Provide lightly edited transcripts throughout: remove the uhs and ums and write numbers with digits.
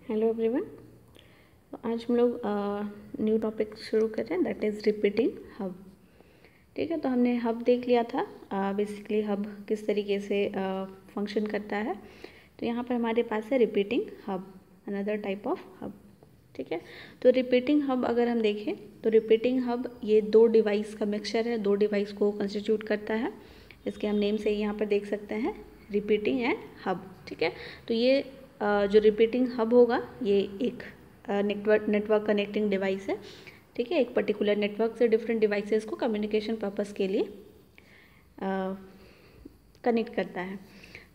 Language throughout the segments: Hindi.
Hello everyone. तो आज हम लोग न्यू टॉपिक शुरू कर रहे हैं, दैट इज़ रिपीटिंग हब। ठीक है, तो हमने हब देख लिया था। बेसिकली हब किस तरीके से फंक्शन करता है। तो यहाँ पर हमारे पास है repeating hub, another type of hub. ठीक है, तो रिपीटिंग हब अगर हम देखें तो रिपीटिंग हब ये दो डिवाइस का मिक्सचर है, दो डिवाइस को कंस्टिट्यूट करता है। इसके हम नेम से यहाँ पर देख सकते हैं, रिपीटिंग एंड हब। ठीक है, तो ये जो रिपीटिंग हब होगा ये एक नेटवर्क कनेक्टिंग डिवाइस है। ठीक है, एक पर्टिकुलर नेटवर्क से डिफरेंट डिवाइसेस को कम्युनिकेशन पर्पस के लिए कनेक्ट करता है।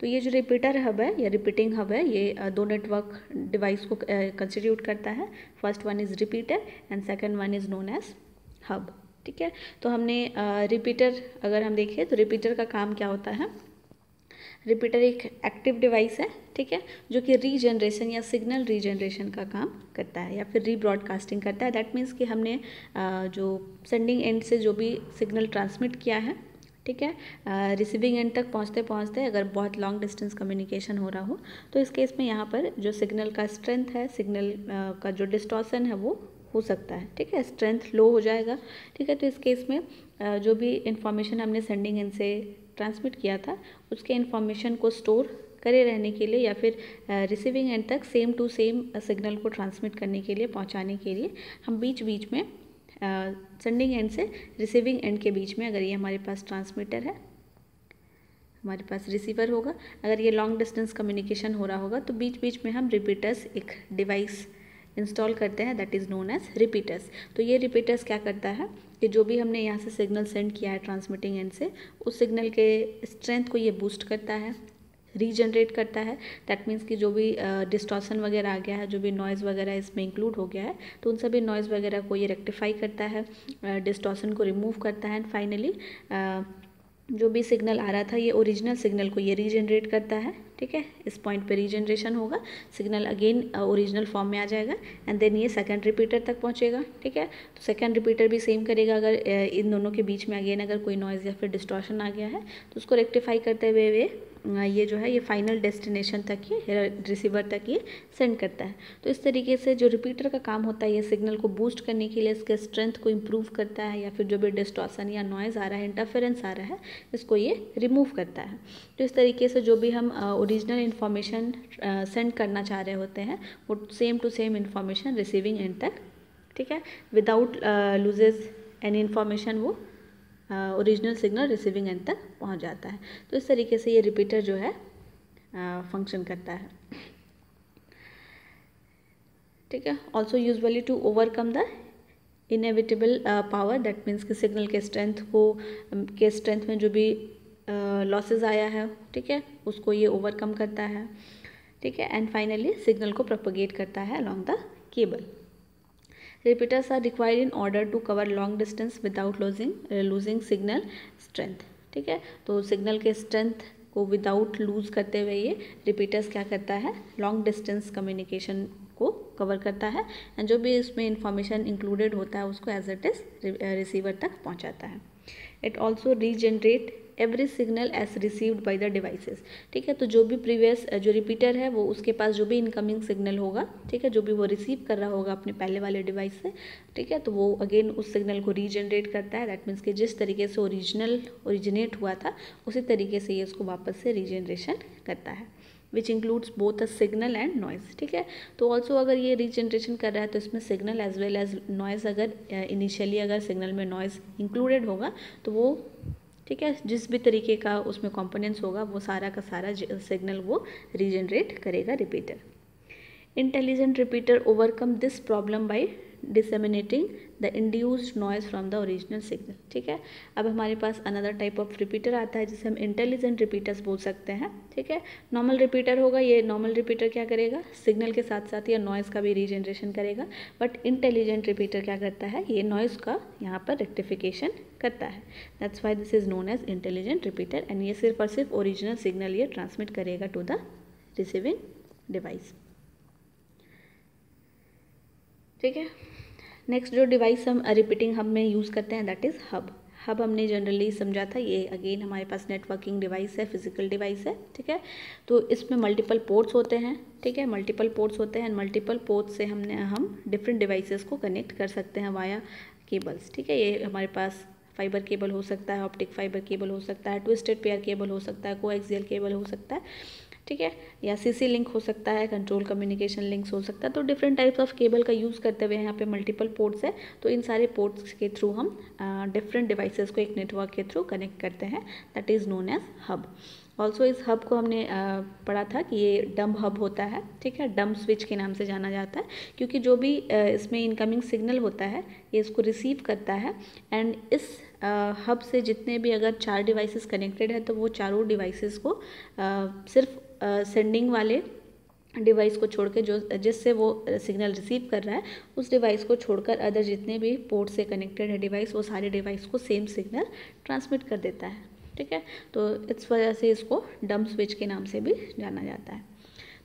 तो ये जो रिपीटर हब है या रिपीटिंग हब है, ये दो नेटवर्क डिवाइस को कंस्टिट्यूट करता है। First one is repeater and second one is known as hub. ठीक है, तो हमने रिपीटर अगर हम देखें तो रिपीटर का काम क्या होता है। रिपीटर एक एक्टिव डिवाइस है, ठीक है, जो कि रीजनरेशन या सिग्नल रीजनरेशन का काम करता है या फिर रीब्रॉडकास्टिंग करता है। दैट मीन्स कि हमने जो सेंडिंग एंड से जो भी सिग्नल ट्रांसमिट किया है, ठीक है, रिसीविंग एंड तक पहुंचते पहुंचते अगर बहुत लॉन्ग डिस्टेंस कम्युनिकेशन हो रहा हो तो इस केस में यहाँ पर जो सिग्नल का स्ट्रेंथ है, सिग्नल का जो डिस्टॉर्शन है वो हो सकता है। ठीक है, स्ट्रेंथ लो हो जाएगा। ठीक है, तो इस केस में जो भी इंफॉर्मेशन हमने सेंडिंग एंड से ट्रांसमिट किया था उसके इन्फॉर्मेशन को स्टोर करे रहने के लिए या फिर रिसीविंग एंड तक सेम टू सेम सिग्नल को ट्रांसमिट करने के लिए, पहुंचाने के लिए हम बीच बीच में सेंडिंग एंड से रिसीविंग एंड के बीच में, अगर ये हमारे पास ट्रांसमीटर है, हमारे पास रिसीवर होगा, अगर ये लॉन्ग डिस्टेंस कम्युनिकेशन हो रहा होगा तो बीच बीच में हम रिपीटर्स एक डिवाइस इंस्टॉल करते हैं, that is known as repeaters. तो ये रिपीटर्स क्या करता है कि जो भी हमने यहाँ से सिग्नल सेंड किया है ट्रांसमिटिंग एंड से, उस सिग्नल के स्ट्रेंथ को ये बूस्ट करता है, रीजनरेट करता है। दैट मीन्स कि जो भी डिस्टॉर्शन वगैरह आ गया है, जो भी नॉइज़ वगैरह इसमें इंक्लूड हो गया है, तो उन सभी नॉइज़ वगैरह को ये रेक्टिफाई करता है, डिस्टॉर्शन को रिमूव करता है एंड फाइनली जो भी सिग्नल आ रहा था ये ओरिजिनल सिग्नल को ये रीजनरेट करता है। ठीक है, इस पॉइंट पे रीजनरेशन होगा, सिग्नल अगेन ओरिजिनल फॉर्म में आ जाएगा एंड देन ये सेकंड रिपीटर तक पहुंचेगा। ठीक है, तो सेकंड रिपीटर भी सेम करेगा। अगर इन दोनों के बीच में अगेन अगर कोई नॉइज़ या फिर डिस्टॉर्शन आ गया है तो उसको रेक्टिफाई करते हुए वे ये जो है ये फाइनल डेस्टिनेशन तक ये रिसीवर तक ये सेंड करता है। तो इस तरीके से जो रिपीटर का काम होता है ये सिग्नल को बूस्ट करने के लिए, इसके स्ट्रेंथ को इम्प्रूव करता है या फिर जो भी डिस्टॉर्शन या नॉइज़ आ रहा है, इंटरफेरेंस आ रहा है, इसको ये रिमूव करता है। तो इस तरीके से जो भी हम ओरिजिनल इन्फॉर्मेशन सेंड करना चाह रहे होते हैं वो same to same information receiving end तक, ठीक है, विदाउट लूजेज एनी इन्फॉर्मेशन वो ओरिजिनल सिग्नल रिसीविंग एंड तक पहुंच जाता है। तो इस तरीके से ये रिपीटर जो है फंक्शन करता है। ठीक है, also usually to overcome the inevitable power, that means कि सिग्नल के स्ट्रेंथ में जो भी लॉसेस आया है, ठीक है, उसको ये ओवरकम करता है। ठीक है, एंड फाइनली सिग्नल को प्रोपगेट करता है along the cable. Repeaters are required in order to cover long distance without losing signal strength. ठीक है, तो सिग्नल के स्ट्रेंथ को विदाउट लूज करते हुए ये रिपीटर्स क्या करता है, लॉन्ग डिस्टेंस कम्युनिकेशन को कवर करता है एंड जो भी इसमें इंफॉर्मेशन इंक्लूडेड होता है उसको एज इट इज रिसीवर तक पहुंचाता है। It also regenerate every signal as received by the devices. ठीक है, तो जो भी प्रीवियस जो रिपीटर है वो उसके पास जो भी इनकमिंग सिग्नल होगा, ठीक है, जो भी वो रिसीव कर रहा होगा अपने पहले वाले डिवाइस से, ठीक है, तो वो अगेन उस सिग्नल को रीजनरेट करता है। दैट मीन्स कि जिस तरीके से ओरिजिनेट हुआ था उसी तरीके से ये उसको वापस से रीजनरेशन करता है, which includes both a signal and noise. ठीक है, तो ऑल्सो अगर ये रीजनरेशन कर रहा है तो इसमें signal as well as noise, अगर इनिशियली अगर सिग्नल में नॉइज़ इंक्लूडेड होगा तो वो, ठीक है, जिस भी तरीके का उसमें कंपोनेंट्स होगा वो सारा का सारा सिग्नल वो रीजनरेट करेगा repeater. Intelligent repeater overcome this problem by disseminating the induced noise from the original signal. ठीक है, अब हमारे पास अनदर टाइप ऑफ रिपीटर आता है जिसे हम इंटेलिजेंट रिपीटर्स बोल सकते हैं। ठीक है, नॉर्मल रिपीटर होगा, ये नॉर्मल रिपीटर क्या करेगा, सिग्नल के साथ साथ ये नॉइज़ का भी रीजनरेशन करेगा, बट इंटेलिजेंट रिपीटर क्या करता है, ये नॉइज़ का यहाँ पर रेक्टिफिकेशन करता है। That's why this is known as intelligent repeater and ये सिर्फ और सिर्फ ओरिजिनल सिग्नल ये ट्रांसमिट करेगा टू द रिसीविंग डिवाइस। ठीक है, नेक्स्ट जो डिवाइस हम रिपीटिंग हब में यूज़ करते हैं दैट इज़ हब। हब हमने जनरली समझा था, ये अगेन हमारे पास नेटवर्किंग डिवाइस है, फिजिकल डिवाइस है। ठीक है, तो इसमें मल्टीपल पोर्ट्स होते हैं। ठीक है, मल्टीपल पोर्ट्स होते हैं, मल्टीपल पोर्ट्स से हम डिफरेंट डिवाइसेस को कनेक्ट कर सकते हैं वाया केबल्स। ठीक है, ये हमारे पास फाइबर केबल हो सकता है, ऑप्टिक फाइबर केबल हो सकता है, ट्विस्टेड पेयर केबल हो सकता है, कोएक्सियल केबल हो सकता है, ठीक है, या सीसी लिंक हो सकता है, कंट्रोल कम्युनिकेशन लिंक्स हो सकता है। तो डिफरेंट टाइप्स ऑफ केबल का यूज़ करते हुए यहाँ पे मल्टीपल पोर्ट्स है, तो इन सारे पोर्ट्स के थ्रू हम डिफरेंट डिवाइसेस को एक नेटवर्क के थ्रू कनेक्ट करते हैं, that is known as hub. Also इस हब को हमने पढ़ा था कि ये डम्ब हब होता है, ठीक है, डम्ब स्विच के नाम से जाना जाता है, क्योंकि जो भी इसमें इनकमिंग सिग्नल होता है ये इसको रिसीव करता है, एंड इस हब से जितने भी अगर 4 डिवाइसेस कनेक्टेड है तो वो चारों डिवाइसेस को सिर्फ सेंडिंग वाले डिवाइस को छोड़ के जो जिससे वो सिग्नल रिसीव कर रहा है उस डिवाइस को छोड़कर अदर जितने भी पोर्ट से कनेक्टेड है डिवाइस, वो सारे डिवाइस को सेम सिग्नल ट्रांसमिट कर देता है। ठीक है, तो इस वजह से इसको डम्ब स्विच के नाम से भी जाना जाता है।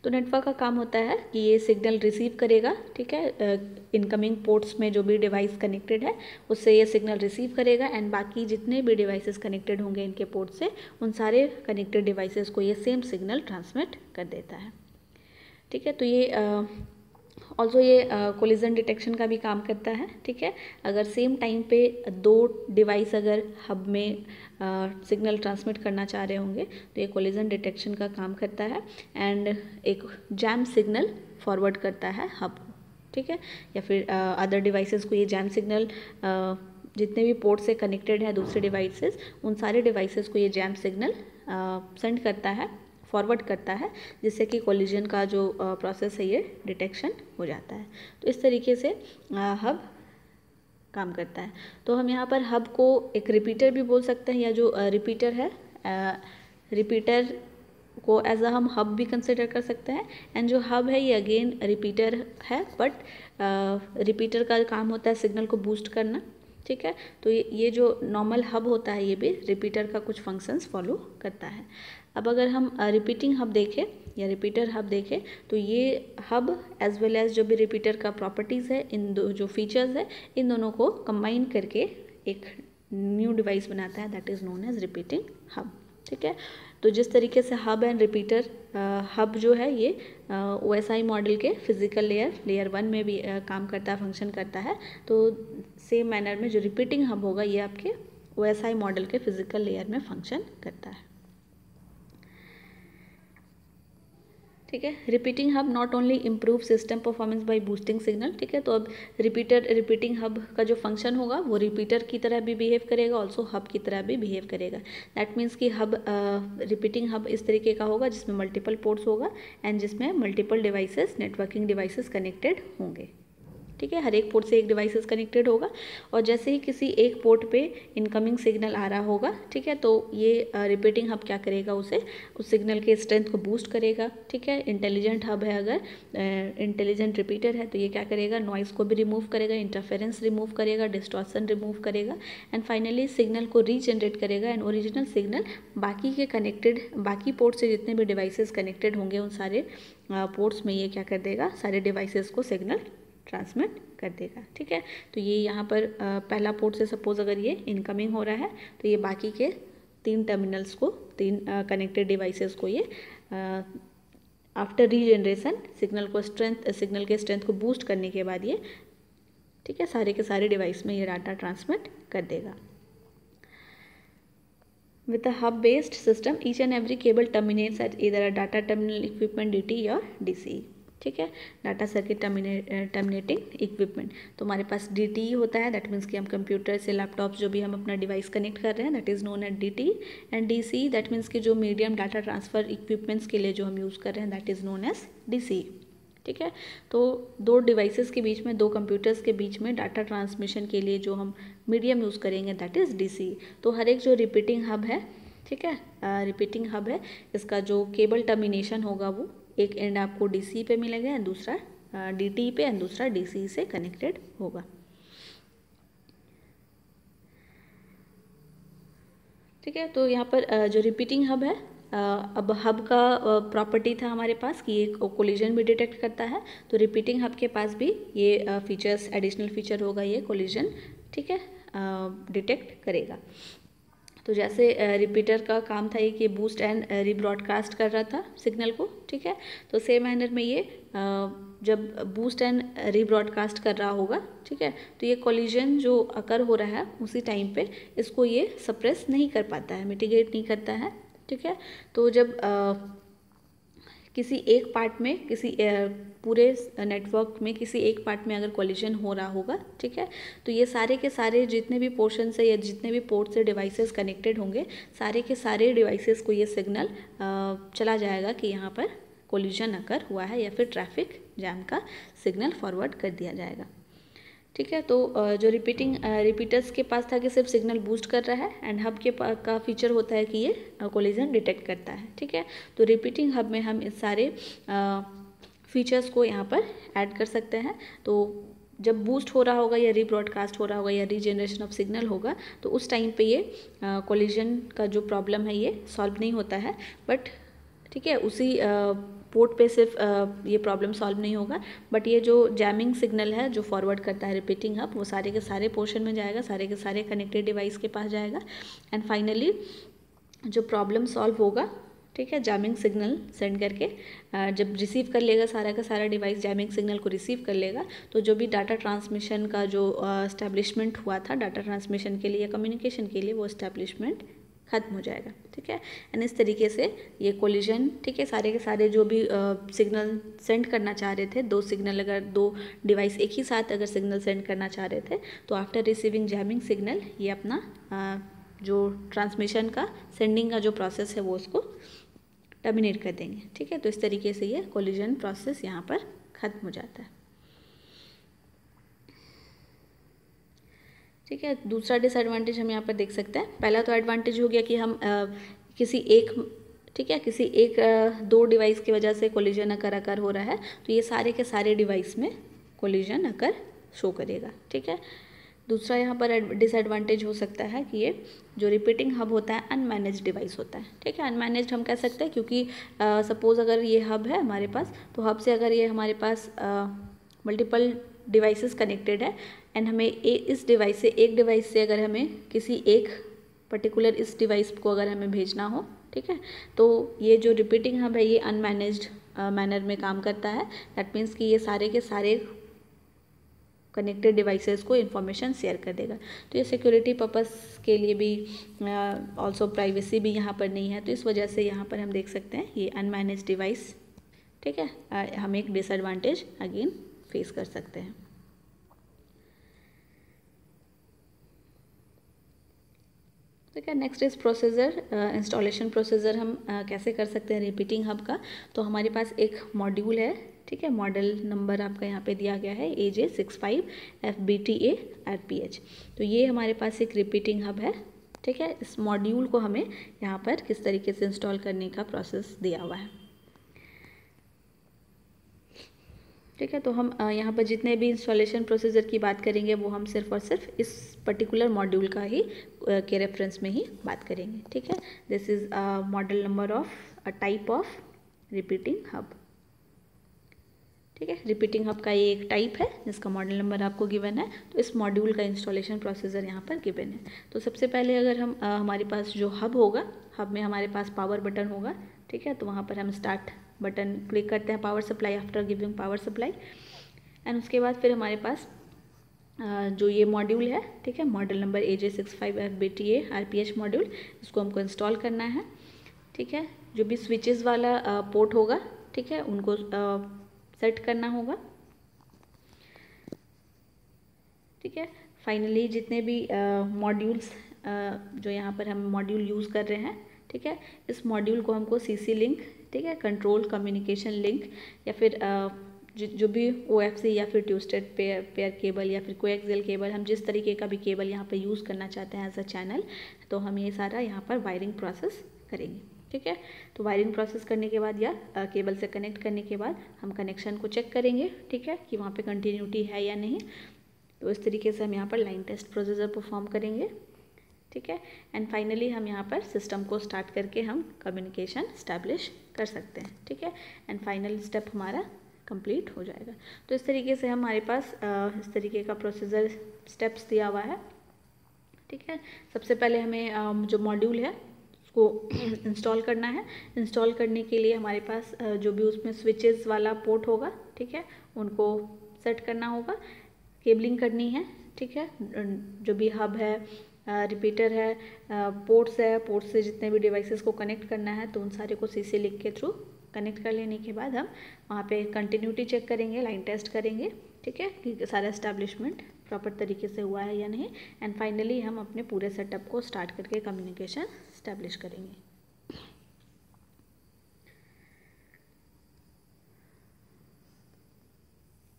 तो नेटवर्क का काम होता है कि ये सिग्नल रिसीव करेगा, ठीक है, इनकमिंग पोर्ट्स में जो भी डिवाइस कनेक्टेड है उससे ये सिग्नल रिसीव करेगा, एंड बाकी जितने भी डिवाइसेस कनेक्टेड होंगे इनके पोर्ट से उन सारे कनेक्टेड डिवाइसेस को ये सेम सिग्नल ट्रांसमिट कर देता है। ठीक है, तो ये ऑल्सो ये कोलिजन डिटेक्शन का भी काम करता है। ठीक है, अगर सेम टाइम पे 2 डिवाइस अगर हब में सिग्नल ट्रांसमिट करना चाह रहे होंगे तो ये कोलिजन डिटेक्शन का काम करता है, एंड एक जैम सिग्नल फॉरवर्ड करता है हब को। ठीक है, या फिर अदर डिवाइसेस को ये जैम सिग्नल जितने भी पोर्ट से कनेक्टेड है दूसरे डिवाइसेस उन सारे डिवाइसेस को ये जैम सिग्नल सेंड करता है, फॉरवर्ड करता है, जिससे कि कोलिजन का जो प्रोसेस है ये डिटेक्शन हो जाता है। तो इस तरीके से हब काम करता है। तो हम यहाँ पर हब को एक रिपीटर भी बोल सकते हैं, या जो रिपीटर है रिपीटर को एज अ हम हब भी कंसिडर कर सकते हैं, एंड जो हब है ये अगेन रिपीटर है, बट रिपीटर का काम होता है सिग्नल को बूस्ट करना। ठीक है, तो ये जो नॉर्मल हब होता है ये भी रिपीटर का कुछ फंक्शंस फॉलो करता है। अब अगर हम रिपीटिंग हब देखें या रिपीटर हब देखें तो ये हब एज वेल एज जो भी रिपीटर का प्रॉपर्टीज़ है, इन दो जो फीचर्स है इन दोनों को कंबाइन करके एक न्यू डिवाइस बनाता है, that is known as repeating hub. ठीक है, तो जिस तरीके से हब एंड रिपीटर हब जो है ये OSI मॉडल के फिजिकल लेयर 1 में भी काम करता है, फंक्शन करता है, तो सेम मैनर में जो रिपीटिंग हब होगा ये आपके OSI मॉडल के फिजिकल लेयर में फंक्शन करता है। ठीक है, repeating hub not only improve system performance by boosting signal. ठीक है, तो अब रिपीटिंग हब का जो फंक्शन होगा वो रिपीटर की तरह भी बिहेव करेगा, ऑल्सो हब की तरह भी बिहेव करेगा। दैट मीन्स कि हब रिपीटिंग हब इस तरीके का होगा जिसमें मल्टीपल पोर्ट्स होगा एंड जिसमें multiple devices networking devices connected होंगे। ठीक है, हर एक पोर्ट से एक डिवाइसेस कनेक्टेड होगा, और जैसे ही किसी एक पोर्ट पे इनकमिंग सिग्नल आ रहा होगा, ठीक है, तो ये रिपीटिंग हब क्या करेगा, उस सिग्नल के स्ट्रेंथ को बूस्ट करेगा। ठीक है, इंटेलिजेंट हब है, अगर इंटेलिजेंट रिपीटर है तो ये क्या करेगा, नॉइज़ को भी रिमूव करेगा, इंटरफेरेंस रिमूव करेगा, डिस्टॉर्शन रिमूव करेगा, एंड फाइनली सिग्नल को रीजनरेट करेगा, एंड ओरिजिनल सिग्नल बाकी पोर्ट से जितने भी डिवाइसेस कनेक्टेड होंगे उन सारे पोर्ट्स में ये क्या कर देगा, सारे डिवाइसेस को सिग्नल ट्रांसमिट कर देगा। ठीक है, तो ये यहाँ पर पहला पोर्ट से सपोज अगर ये इनकमिंग हो रहा है तो ये बाकी के 3 टर्मिनल्स को, 3 कनेक्टेड डिवाइसेस को ये आफ्टर रीजनरेशन सिग्नल के स्ट्रेंथ को बूस्ट करने के बाद ये, ठीक है, सारे के सारे डिवाइस में ये डाटा ट्रांसमिट कर देगा। With a hub-based system, each and every cable terminates at either a data terminal equipment DT or DCE. ठीक है, डाटा सर्किट टर्मिनेटिंग इक्विपमेंट। तो हमारे पास DTE होता है, दैट मीन्स कि हम कंप्यूटर से लैपटॉप जो भी हम अपना डिवाइस कनेक्ट कर रहे हैं that is known as DTE, and DCE that means कि जो मीडियम डाटा ट्रांसफ़र इक्विपमेंट्स के लिए जो हम यूज़ कर रहे हैं that is known as DCE। ठीक है, तो 2 डिवाइसेस के बीच में, 2 कंप्यूटर्स के बीच में डाटा ट्रांसमिशन के लिए जो हम मीडियम यूज़ करेंगे दैट इज़ DCE। तो हर एक जो रिपीटिंग हब है, ठीक है, रिपीटिंग हब है, इसका जो केबल टर्मिनेशन होगा वो एक एंड आपको DCE पे मिलेगा एंड दूसरा DTE पे एंड दूसरा DCE से कनेक्टेड होगा। ठीक है, तो यहाँ पर जो रिपीटिंग हब है, अब हब का प्रॉपर्टी था हमारे पास कि ये कोलिजन भी डिटेक्ट करता है, तो रिपीटिंग हब के पास भी ये फीचर्स, एडिशनल फीचर होगा, ये कोलिजन, ठीक है, डिटेक्ट करेगा। तो जैसे रिपीटर का काम था ये कि बूस्ट एंड रीब्रॉडकास्ट कर रहा था सिग्नल को, ठीक है। तो सेम मैनर में ये जब बूस्ट एंड रीब्रॉडकास्ट कर रहा होगा, ठीक है, तो ये कोलिजन जो अकर हो रहा है उसी टाइम पे इसको ये सप्रेस नहीं कर पाता है, मिटिगेट नहीं करता है, ठीक है। तो जब किसी एक पार्ट में, किसी पूरे नेटवर्क में किसी एक पार्ट में अगर कोलिजन हो रहा होगा, ठीक है, तो ये सारे के सारे जितने भी पोर्शन से या जितने भी पोर्ट से डिवाइसेस कनेक्टेड होंगे, सारे के सारे डिवाइसेस को ये सिग्नल चला जाएगा कि यहाँ पर कोलिजन अकर हुआ है, या फिर ट्रैफिक जैम का सिग्नल फॉरवर्ड कर दिया जाएगा, ठीक है। तो जो रिपीटर्स के पास था कि सिर्फ सिग्नल बूस्ट कर रहा है, एंड हब के का फीचर होता है कि ये कोलिजन डिटेक्ट करता है, ठीक है। तो रिपीटिंग हब में हम इस सारे फीचर्स को यहाँ पर ऐड कर सकते हैं। तो जब बूस्ट हो रहा होगा या रीब्रॉडकास्ट हो रहा होगा या रीजनरेशन ऑफ सिग्नल होगा, तो उस टाइम पे ये कोलिजन का जो प्रॉब्लम है ये सॉल्व नहीं होता है, बट ठीक है, उसी पोर्ट पे सिर्फ ये प्रॉब्लम सॉल्व नहीं होगा, बट ये जो जैमिंग सिग्नल है जो फॉरवर्ड करता है रिपीटिंग हब, वो सारे के सारे पोर्शन में जाएगा, सारे के सारे कनेक्टेड डिवाइस के पास जाएगा, एंड फाइनली जो प्रॉब्लम सॉल्व होगा, ठीक है, जैमिंग सिग्नल सेंड करके जब रिसीव कर लेगा सारा का सारा डिवाइस जैमिंग सिग्नल को रिसीव कर लेगा, तो जो भी डाटा ट्रांसमिशन का जो एस्टैब्लिशमेंट हुआ था डाटा ट्रांसमिशन के लिए या कम्युनिकेशन के लिए, वो एस्टैब्लिशमेंट खत्म हो जाएगा, ठीक है। एंड इस तरीके से ये कोलिजन, ठीक है, सारे के सारे जो भी सिग्नल सेंड करना चाह रहे थे, दो सिग्नल अगर दो डिवाइस एक ही साथ अगर सिग्नल सेंड करना चाह रहे थे, तो आफ्टर रिसीविंग जैमिंग सिग्नल ये अपना जो ट्रांसमिशन का सेंडिंग का जो प्रोसेस है वो उसको टर्मिनेट कर देंगे, ठीक है। तो इस तरीके से ये कोलिजन प्रोसेस यहाँ पर खत्म हो जाता है, ठीक है। दूसरा डिसएडवांटेज हम यहाँ पर देख सकते हैं। पहला तो एडवांटेज हो गया कि हम किसी एक, ठीक है, किसी एक दो डिवाइस की वजह से कोलिजन अकर हो रहा है, तो ये सारे के सारे डिवाइस में कोलिजन अकर शो करेगा, ठीक है। दूसरा यहाँ पर डिसएडवांटेज हो सकता है कि ये जो रिपीटिंग हब होता है अनमैनेज्ड डिवाइस होता है, ठीक है। अनमैनेज्ड हम कह सकते हैं क्योंकि सपोज अगर ये हब है हमारे पास, तो हब से अगर ये हमारे पास मल्टीपल डिवाइसेस कनेक्टेड है, एंड हमें इस डिवाइस से, एक डिवाइस से अगर हमें किसी एक पर्टिकुलर इस डिवाइस को अगर हमें भेजना हो, ठीक है, तो ये जो रिपीटिंग हब है ये अनमैनेज्ड मैनर में काम करता है। दैट मीन्स कि ये सारे के सारे कनेक्टेड डिवाइसेस को इन्फॉर्मेशन शेयर कर देगा। तो ये सिक्योरिटी पर्पस के लिए भी, ऑल्सो प्राइवेसी भी यहाँ पर नहीं है, तो इस वजह से यहाँ पर हम देख सकते हैं ये अनमैनेज्ड डिवाइस, ठीक है, हम एक डिसएडवांटेज अगेन फेस कर सकते हैं। ठीक है, next is procedure, installation procedure हम कैसे कर सकते हैं रिपीटिंग हब का। तो हमारे पास एक मॉड्यूल है, ठीक है, मॉडल नंबर आपका यहाँ पे दिया गया है AJ65 FBTA RPH। तो ये हमारे पास एक रिपीटिंग हब है, ठीक है। इस मॉड्यूल को हमें यहाँ पर किस तरीके से इंस्टॉल करने का प्रोसेस दिया हुआ है, ठीक है। तो हम यहाँ पर जितने भी इंस्टॉलेशन प्रोसीजर की बात करेंगे वो हम सिर्फ और सिर्फ इस पर्टिकुलर मॉड्यूल का ही के रेफरेंस में ही बात करेंगे, ठीक है। This is model number of a type of repeating hub, ठीक है। रिपीटिंग हब का ये एक टाइप है जिसका मॉडल नंबर आपको गिवन है। तो इस मॉड्यूल का इंस्टॉलेशन प्रोसीजर यहाँ पर गिवन है। तो सबसे पहले अगर हम हमारे पास जो हब होगा, हब में हमारे पास पावर बटन होगा, ठीक है। तो वहाँ पर हम स्टार्ट बटन क्लिक करते हैं, power supply, after giving power supply, and उसके बाद फिर हमारे पास जो ये मॉड्यूल है, ठीक है, model number AJ65 FBTA RPH module, इसको हमको इंस्टॉल करना है, ठीक है। जो भी स्विचेस वाला पोर्ट होगा, ठीक है, उनको सेट करना होगा, ठीक है। फाइनली जितने भी मॉड्यूल्स जो यहाँ पर हम मॉड्यूल यूज़ कर रहे हैं, ठीक है, इस मॉड्यूल को हमको CC लिंक, ठीक है, कंट्रोल कम्युनिकेशन लिंक, या फिर जो भी OFC या फिर ट्यूस्टेड पेयर केबल या फिर कोएक्सियल केबल, हम जिस तरीके का भी केबल यहाँ पर यूज़ करना चाहते हैं एज अ चैनल, तो हम ये सारा यहाँ पर वायरिंग प्रोसेस करेंगे, ठीक है। तो वायरिंग प्रोसेस करने के बाद या केबल से कनेक्ट करने के बाद हम कनेक्शन को चेक करेंगे, ठीक है, कि वहाँ पे कंटिन्यूटी है या नहीं। तो इस तरीके से हम यहाँ पर लाइन टेस्ट प्रोसीजर परफॉर्म करेंगे, ठीक है। एंड फाइनली हम यहाँ पर सिस्टम को स्टार्ट करके हम कम्युनिकेशन इस्टेब्लिश कर सकते हैं, ठीक है। एंड फाइनल स्टेप हमारा कंप्लीट हो जाएगा। तो इस तरीके से हमारे पास इस तरीके का प्रोसीजर स्टेप्स दिया हुआ है, ठीक है। सबसे पहले हमें जो मॉड्यूल है उसको इंस्टॉल करना है। इंस्टॉल करने के लिए हमारे पास जो भी उसमें स्विचेस वाला पोर्ट होगा, ठीक है, उनको सेट करना होगा, केबलिंग करनी है, ठीक है। जो भी हब है, रिपीटर है, पोर्ट्स है, पोर्ट्स से जितने भी डिवाइसेस को कनेक्ट करना है तो उन सारे को CC लिंक के थ्रू कनेक्ट कर लेने के बाद हम वहाँ पे कंटिन्यूटी चेक करेंगे, लाइन टेस्ट करेंगे, ठीक है, कि सारा एस्टैब्लिशमेंट प्रॉपर तरीके से हुआ है या नहीं। एंड फाइनली हम अपने पूरे सेटअप को स्टार्ट करके कम्युनिकेशन एस्टैब्लिश करेंगे।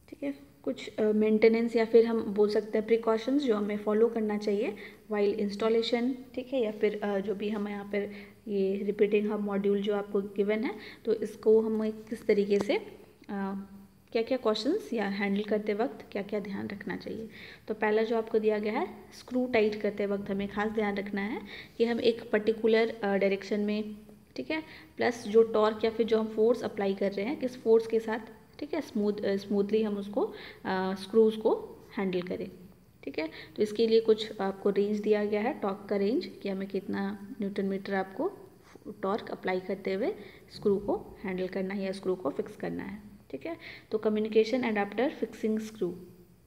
ठीक है। कुछ मेंटेनेंस या फिर हम बोल सकते हैं प्रिकॉशंस जो हमें फॉलो करना चाहिए वाइल इंस्टॉलेशन, ठीक है, या फिर जो भी हम यहाँ पर ये रिपीटिंग हब मॉड्यूल जो आपको गिवन है तो इसको हम किस तरीके से क्या क्या क्वेश्चंस या हैंडल करते वक्त क्या क्या ध्यान रखना चाहिए। तो पहला जो आपको दिया गया है, स्क्रू टाइट करते वक्त हमें खास ध्यान रखना है कि हम एक पर्टिकुलर डायरेक्शन में, ठीक है, प्लस जो टॉर्क या फिर जो हम फोर्स अप्लाई कर रहे हैं किस फोर्स के साथ, ठीक है, स्मूथली हम उसको स्क्रूज को हैंडल करें, ठीक है। तो इसके लिए कुछ आपको रेंज दिया गया है, टॉर्क का रेंज, कि हमें कितना न्यूटन मीटर आपको टॉर्क अप्लाई करते हुए स्क्रू को हैंडल करना है या स्क्रू को फिक्स करना है, ठीक है। तो कम्युनिकेशन एडाप्टर फिक्सिंग स्क्रू,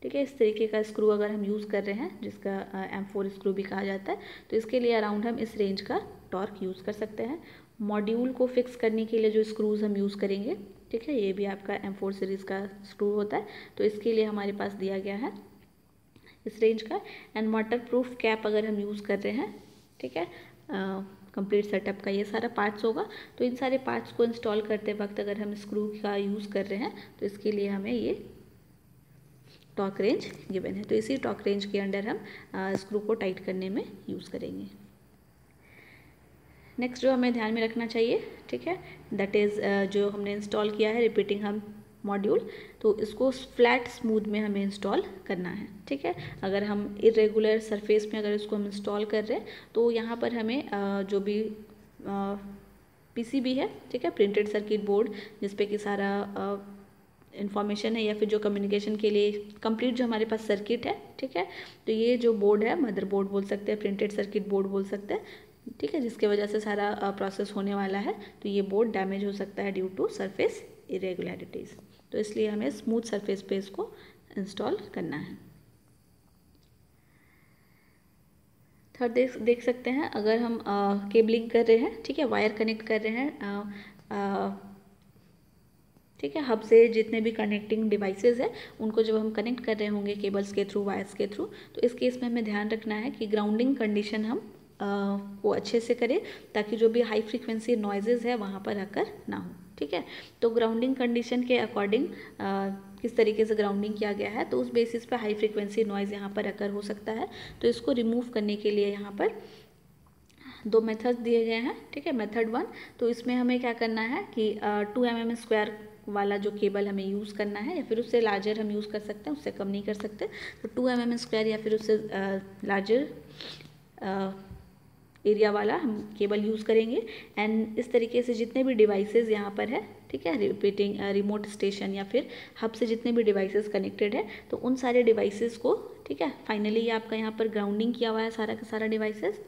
ठीक है, इस तरीके का स्क्रू अगर हम यूज़ कर रहे हैं जिसका M4 स्क्रू भी कहा जाता है तो इसके लिए अराउंड हम इस रेंज का टॉर्क यूज़ कर सकते हैं। मॉड्यूल को फिक्स करने के लिए जो स्क्रूज हम यूज़ करेंगे, ठीक है, ये भी आपका M4 सीरीज़ का स्क्रू होता है तो इसके लिए हमारे पास दिया गया है इस रेंज का। एंड वाटर प्रूफ कैप अगर हम यूज़ कर रहे हैं, ठीक है, कंप्लीट सेटअप का ये सारा पार्ट्स होगा तो इन सारे पार्ट्स को इंस्टॉल करते वक्त अगर हम स्क्रू का यूज़ कर रहे हैं तो इसके लिए हमें ये टॉर्क रेंज गिवन है। तो इसी टॉर्क रेंज के अंडर हम स्क्रू को टाइट करने में यूज़ करेंगे। नेक्स्ट जो हमें ध्यान में रखना चाहिए, ठीक है, दैट इज़ जो हमने इंस्टॉल किया है रिपीटिंग हम मॉड्यूल, तो इसको फ्लैट स्मूथ में हमें इंस्टॉल करना है, ठीक है। अगर हम इरेगुलर सरफेस में अगर इसको हम इंस्टॉल कर रहे हैं तो यहाँ पर हमें जो भी PCB है, ठीक है, प्रिंटेड सर्किट बोर्ड, जिस पे कि सारा इन्फॉर्मेशन है या फिर जो कम्युनिकेशन के लिए कंप्लीट जो हमारे पास सर्किट है, ठीक है, तो ये जो बोर्ड है मदरबोर्ड बोल सकते हैं, प्रिंटेड सर्किट बोर्ड बोल सकते हैं, ठीक है, जिसके वजह से सारा प्रोसेस होने वाला है तो ये बोर्ड डैमेज हो सकता है ड्यू टू सरफेस इरेगुलरिटीज़, तो इसलिए हमें स्मूथ सरफेस पे इसको इंस्टॉल करना है। थर्ड देख सकते हैं अगर हम केबलिंग कर रहे हैं, ठीक है, वायर कनेक्ट कर रहे हैं, ठीक है, हब से जितने भी कनेक्टिंग डिवाइसेस है उनको जब हम कनेक्ट कर रहे होंगे केबल्स के थ्रू, वायर्स के थ्रू, तो इस केस में हमें ध्यान रखना है कि ग्राउंडिंग कंडीशन हम वो अच्छे से करें ताकि जो भी हाई फ्रीक्वेंसी नॉइजेज है वहाँ पर आकर ना हो, ठीक है। तो ग्राउंडिंग कंडीशन के अकॉर्डिंग किस तरीके से ग्राउंडिंग किया गया है तो उस बेसिस पे हाई फ्रीक्वेंसी नॉइज़ यहाँ पर अकर हो सकता है। तो इसको रिमूव करने के लिए यहाँ पर दो मेथड्स दिए गए हैं, ठीक है। मेथड 1, तो इसमें हमें क्या करना है कि 2 mm स्क्वायर वाला जो केबल हमें यूज़ करना है या फिर उससे लार्जर हम यूज़ कर सकते हैं, उससे कम नहीं कर सकते, तो 2 mm स्क्वायर या फिर उससे लार्जर एरिया वाला हम केबल यूज़ करेंगे। एंड इस तरीके से जितने भी डिवाइसेस यहाँ पर है, ठीक है, रिपीटिंग रिमोट स्टेशन या फिर हब से जितने भी डिवाइसेस कनेक्टेड है तो उन सारे डिवाइसेस को, ठीक है, फाइनली आपका यहाँ पर ग्राउंडिंग किया हुआ है सारा का सारा डिवाइसेस,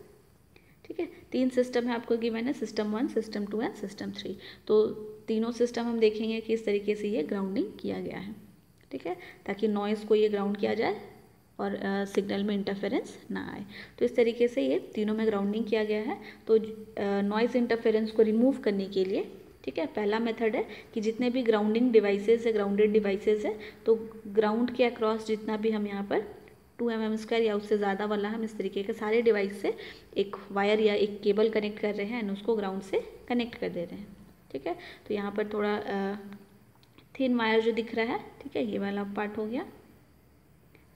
ठीक है। 3 सिस्टम है आपको गिवन है, सिस्टम 1, सिस्टम 2 एंड सिस्टम 3, तो तीनों सिस्टम हम देखेंगे कि इस तरीके से ये ग्राउंडिंग किया गया है, ठीक है, ताकि नॉइज़ को ये ग्राउंड किया जाए और सिग्नल में इंटरफेरेंस ना आए। तो इस तरीके से ये तीनों में ग्राउंडिंग किया गया है। तो नॉइज़ इंटरफेरेंस को रिमूव करने के लिए, ठीक है, पहला मेथड है कि जितने भी ग्राउंडिंग डिवाइसेस है, ग्राउंडेड डिवाइसेस है, तो ग्राउंड के अक्रॉस जितना भी हम यहाँ पर 2 mm स्क्वायर या उससे ज़्यादा वाला हम इस तरीके के सारे डिवाइस से एक वायर या एक केबल कनेक्ट कर रहे हैं एंड उसको ग्राउंड से कनेक्ट कर दे रहे हैं, ठीक है। तो यहाँ पर थोड़ा थिन वायर जो दिख रहा है, ठीक है, ये वाला पार्ट हो गया।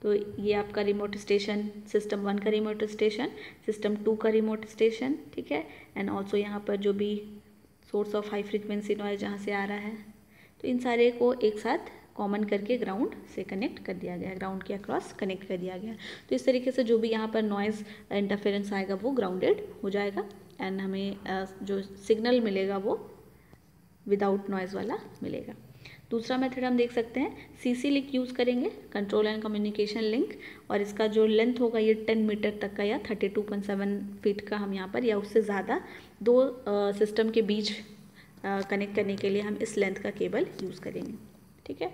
तो ये आपका रिमोट स्टेशन, सिस्टम 1 का रिमोट स्टेशन, सिस्टम 2 का रिमोट स्टेशन, ठीक है, एंड ऑल्सो यहाँ पर जो भी source of high frequency noise जहाँ से आ रहा है, तो इन सारे को एक साथ कॉमन करके ग्राउंड से कनेक्ट कर दिया गया, ग्राउंड के अक्रॉस कनेक्ट कर दिया गया। तो इस तरीके से जो भी यहाँ पर नॉइज़ इंटरफेरेंस आएगा वो ग्राउंडेड हो जाएगा एंड हमें जो सिग्नल मिलेगा वो विदाउट नॉइज़ वाला मिलेगा। दूसरा मेथड हम देख सकते हैं CC लिंक यूज़ करेंगे, कंट्रोल एंड कम्युनिकेशन लिंक, और इसका जो लेंथ होगा ये 10 मीटर तक का या 32.7 फीट का हम यहाँ पर या उससे ज़्यादा दो सिस्टम के बीच कनेक्ट करने के लिए हम इस लेंथ का केबल यूज़ करेंगे। ठीक है,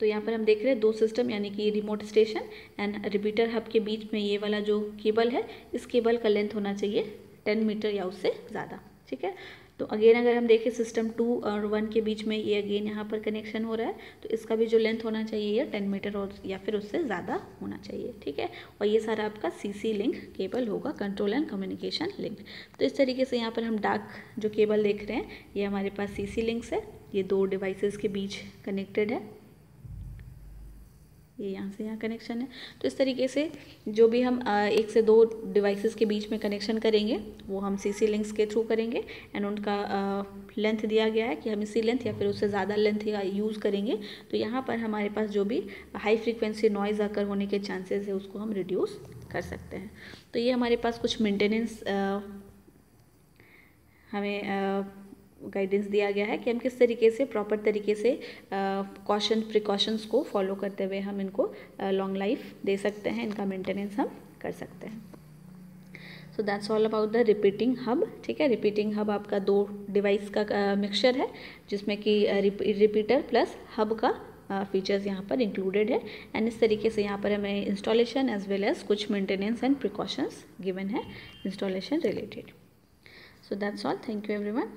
तो यहाँ पर हम देख रहे हैं दो सिस्टम यानी कि remote station and repeater hub के बीच में ये वाला जो केबल है, इस केबल का लेंथ होना चाहिए 10 मीटर या उससे ज़्यादा। ठीक है, तो अगेन अगर हम देखें सिस्टम 2 और 1 के बीच में ये अगेन यहाँ पर कनेक्शन हो रहा है, तो इसका भी जो लेंथ होना चाहिए ये 10 मीटर और या फिर उससे ज़्यादा होना चाहिए। ठीक है, और ये सारा आपका CC लिंक केबल होगा, कंट्रोल एंड कम्युनिकेशन लिंक। तो इस तरीके से यहाँ पर हम डार्क जो केबल देख रहे हैं ये हमारे पास CC लिंक्स है, ये दो डिवाइसेस के बीच कनेक्टेड है, ये यहाँ से यहाँ कनेक्शन है। तो इस तरीके से जो भी हम एक से दो डिवाइसेस के बीच में कनेक्शन करेंगे वो हम CC लिंक्स के थ्रू करेंगे एंड उनका लेंथ दिया गया है कि हम इसी लेंथ या फिर उससे ज़्यादा लेंथ का यूज़ करेंगे, तो यहाँ पर हमारे पास जो भी हाई फ्रीक्वेंसी नॉइज़ आकर होने के चांसेस है उसको हम रिड्यूस कर सकते हैं। तो ये हमारे पास कुछ मेंटेनेंस हमें गाइडेंस दिया गया है कि हम किस तरीके से प्रॉपर तरीके से प्रिकॉशंस को फॉलो करते हुए हम इनको लॉन्ग लाइफ दे सकते हैं, इनका मेंटेनेंस हम कर सकते हैं। So that's all about the repeating hub. ठीक है, रिपीटिंग हब आपका दो डिवाइस का मिक्सचर है जिसमें कि रिपीटर प्लस हब का फीचर्स यहाँ पर इंक्लूडेड है एंड इस तरीके से यहाँ पर हमें इंस्टॉलेशन एज वेल एज कुछ मेंटेनेंस एंड प्रिकॉशंस गिवन है installation related. So that's all, thank you everyone.